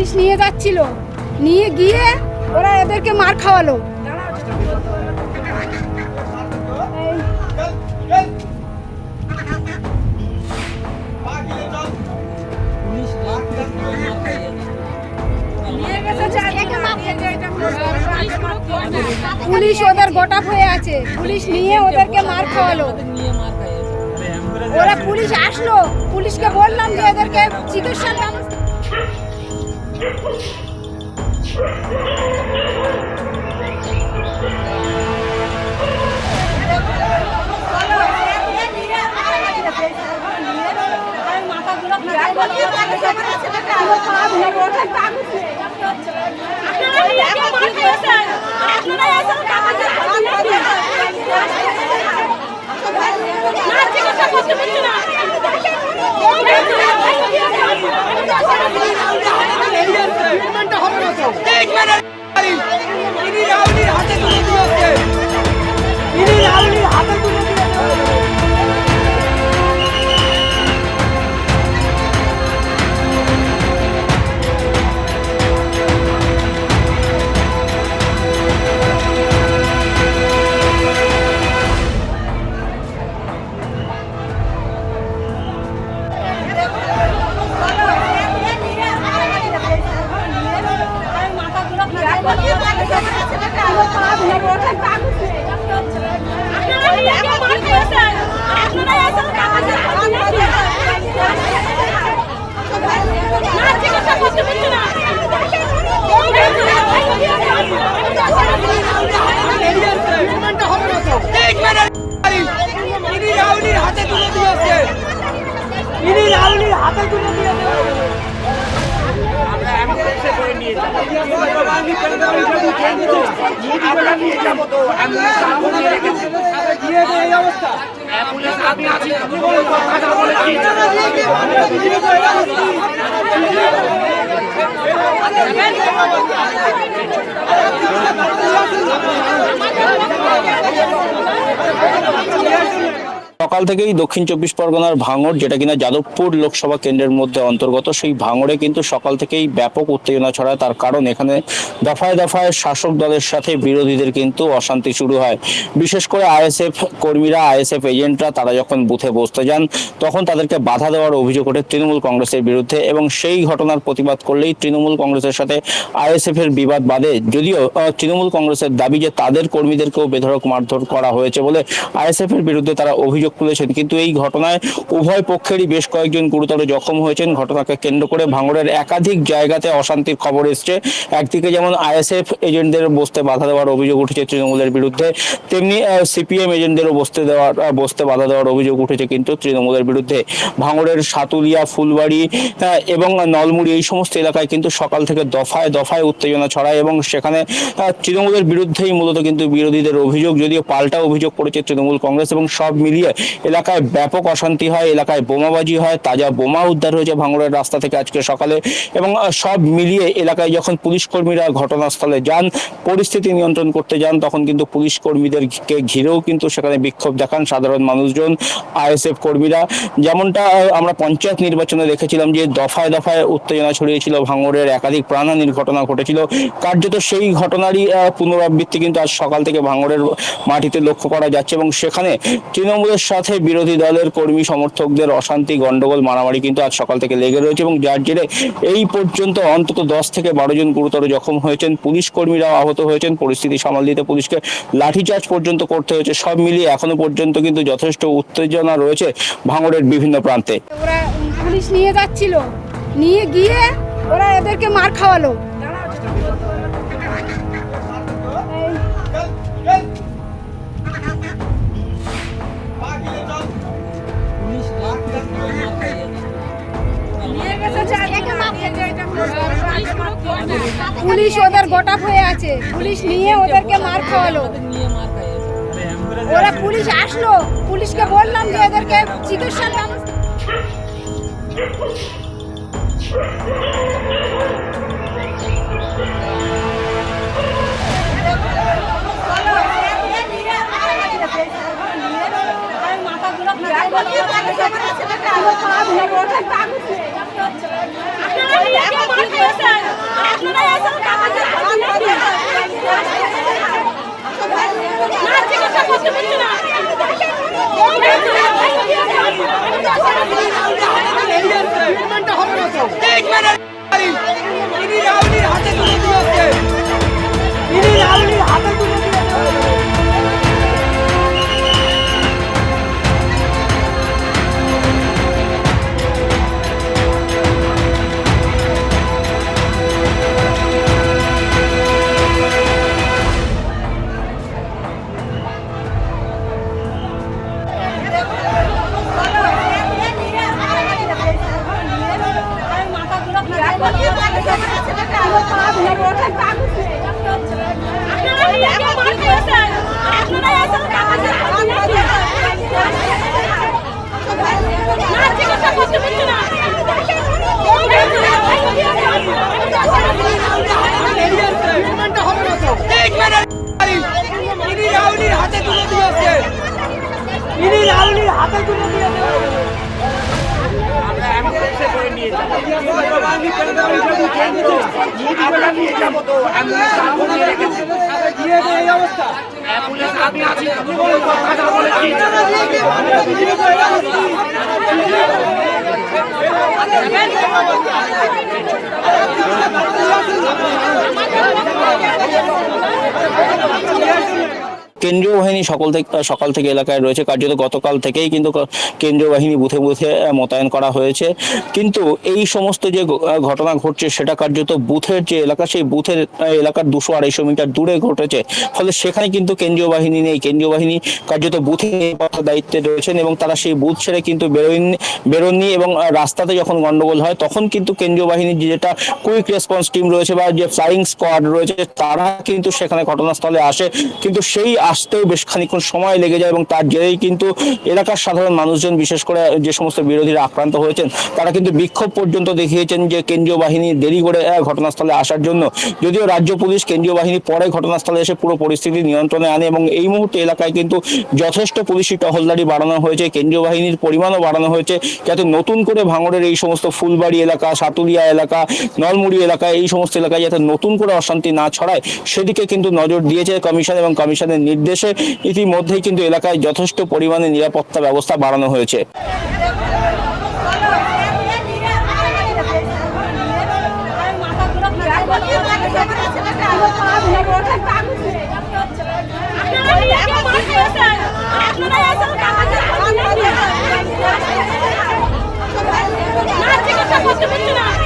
Police নিয়ে যাচ্ছিল, নিয়ে গিয়ে ওরা এদেরকে মার খাওয়ালো। পুলিশ ওদের গোটা হয়ে আছে, পুলিশ নিয়ে ওদেরকে মার খাওয়ালো। ওরা পুলিশ আসলো, পুলিশকে বললাম যে এদেরকে চিকিৎসার ব্যবস্থা। সকাল থেকেই দক্ষিণ চব্বিশ পরগনার ভাঙড়, যেটা কিনা যাদবপুর লোকসভা কেন্দ্রের মধ্যে অন্তর্গত, সেই ভাঙড়ে কিন্তু সকাল থেকেই ব্যাপক উত্তেজনা ছড়ায়। তার কারণ এখানে দফায় দফায় শাসক দলের সাথে বিরোধীদের কিন্তু অশান্তি শুরু হয়। বিশেষ করে আইএসএফ কর্মীরা, আইএসএফ এজেন্টরা, তারা যখন বুথে বসতে যান তখন তাদেরকে বাধা দেওয়ার অভিযোগ ওঠে তৃণমূল কংগ্রেসের বিরুদ্ধে, এবং সেই ঘটনার প্রতিবাদ করলেই তৃণমূল কংগ্রেসের সাথে আইএসএফ এর বিবাদ বাধে। যদিও তৃণমূল কংগ্রেসের দাবি যে তাদের কর্মীদেরকেও বেধড়ক মারধর করা হয়েছে বলে আইএসএফ এর বিরুদ্ধে তারা অভিযোগ তুলেছেন, কিন্তু এই ঘটনায় উভয় পক্ষেরই বেশ কয়েকজন গুরুতর জখম হয়েছেন। ঘটনাকে কেন্দ্র করে ভাঙড়ের একাধিক জায়গাতে অশান্তির খবর এসছে। একদিকে যেমন আইএসএফ এজেন্টদের বসতে বাধা দেওয়ার অভিযোগ উঠেছে তৃণমূলের বিরুদ্ধে, তেমনি সিপিএম এজেন্টদেরও বসতে বাধা দেওয়ার অভিযোগ উঠেছে কিন্তু তৃণমূলের বিরুদ্ধে। ভাঙড়ের সাতুলিয়া, ফুলবাড়ি এবং নলমুড়ি এই সমস্ত এলাকায় কিন্তু সকাল থেকে দফায় দফায় উত্তেজনা ছড়ায়, এবং সেখানে তৃণমূলের বিরুদ্ধেই মূলত কিন্তু বিরোধীদের অভিযোগ, যদিও পাল্টা অভিযোগ করেছে তৃণমূল কংগ্রেস। এবং সব মিলিয়ে এলাকায় ব্যাপক অশান্তি হয়, এলাকায় বোমাবাজি হয়, তাজা বোমা উদ্ধার হয়েছে ভাঙড়ের রাস্তা থেকে আজকে সকালে। এবং সব মিলিয়ে এলাকায় যখন পুলিশ কর্মীরা ঘটনাস্থলে যান, পরিস্থিতি নিয়ন্ত্রণ করতে যান, তখন কিন্তু পুলিশ কর্মীদেরকে ঘিরেও কিন্তু সেখানে বিক্ষোভ দেখান সাধারণ মানুষজন, আইএসএফ কর্মীরা। যেমনটা আমরা পঞ্চায়েত নির্বাচনে দেখেছিলাম যে দফায় দফায় উত্তেজনা ছড়িয়েছিল, ভাঙড়ের একাধিক প্রাণহানির ঘটনা ঘটেছিল, কার্যত সেই ঘটনারই পুনরাবৃত্তি কিন্তু আজ সকাল থেকে ভাঙড়ের মাটিতে লক্ষ্য করা যাচ্ছে। এবং সেখানে তৃণমূলের সাথে বিরোধী দলের কর্মী সমর্থকদের অশান্তি, গন্ডগোল, মারামারি কিন্তু আজ সকাল থেকে লেগে রয়েছে, এবং যার জেরে এই পর্যন্ত অন্তত 10 থেকে 12 জন গুরুতর জখম হয়েছেন, পুলিশ কর্মীরাও আহত হয়েছেন। পরিস্থিতি সামাল দিতে পুলিশকে লাঠিচার্জ পর্যন্ত করতে হয়েছে। সব মিলিয়ে এখনো পর্যন্ত কিন্তু যথেষ্ট উত্তেজনা রয়েছে ভাঙড়ের বিভিন্ন প্রান্তে। ওরা পুলিশ নিয়ে যাচ্ছিল, নিয়ে গিয়ে ওরা এদেরকে মার খাওয়ালো। পুলিশ ওদের গোটা হয়ে আছে, পুলিশ নিয়ে ওদেরকে মার খাওয়ালো। ওরা পুলিশ আসলো, পুলিশকে বললাম যে এদেরকে চিকিৎসার ব্যবস্থা। কেন্দ্রীয় বাহিনী সকাল থেকে এলাকায় রয়েছে। কার্যত গতকাল থেকেই কিন্তু কেন্দ্রীয় বাহিনী বুথে বুথে মোতায়েন করা হয়েছে। কিন্তু এই সমস্ত যে ঘটনা ঘটছে সেটা কার্যত বুথের যে এলাকা, সেই বুথের এলাকার 200-250 মিটার দূরে ঘটেছে। ফলে সেখানে কিন্তু কেন্দ্রীয় বাহিনী নেই। কেন্দ্রীয় বাহিনী কার্যত বুথে নিরাপত্তার দায়িত্বে রয়েছেন এবং তারা সেই বুথ ছেড়ে কিন্তু বেরোননি এবং রাস্তাতে যখন গন্ডগোল হয় তখন কিন্তু কেন্দ্রীয় বাহিনীর যেটা কুইক রেসপন্স টিম রয়েছে বা যে ফ্লাইং স্কোয়াড রয়েছে তারা কিন্তু সেখানে ঘটনাস্থলে আসে, কিন্তু সেই আসতেও বেশ খানিকক্ষণ সময় লেগে যায় এবং তার জেরেই কিন্তু এলাকার সাধারণ মানুষজন, বিশেষ করে যে সমস্ত বিরোধীরা আক্রান্ত হয়েছেন, তারা কিন্তু বিক্ষোভ পর্যন্ত দেখিয়েছেন যে কেন্দ্রীয় বাহিনী দেরি করে ঘটনাস্থলে আসার জন্য। যদিও রাজ্য পুলিশ, কেন্দ্রীয় বাহিনী পরে ঘটনাস্থলে এসে পুরো পরিস্থিতি নিয়ন্ত্রণে আনে এবং এই মুহূর্তে এলাকায় কিন্তু যথেষ্ট পুলিশি টহলদারি বাড়ানো হয়েছে, কেন্দ্রীয় বাহিনীর পরিমাণও বাড়ানো হয়েছে, যাতে নতুন করে ভাঙড়ের এই সমস্ত ফুলবাড়ি এলাকা, সাতুলিয়া এলাকা, নলমুড়ি এলাকা, এই সমস্ত এলাকায় যাতে নতুন করে অশান্তি না ছড়ায় সেদিকে কিন্তু নজর দিয়েছে কমিশন এবং কমিশনের নির্দেশে ইতিমধ্যেই কিন্তু এলাকায় যথেষ্ট পরিমাণে নিরাপত্তা ব্যবস্থা বাড়ানো হয়েছে। না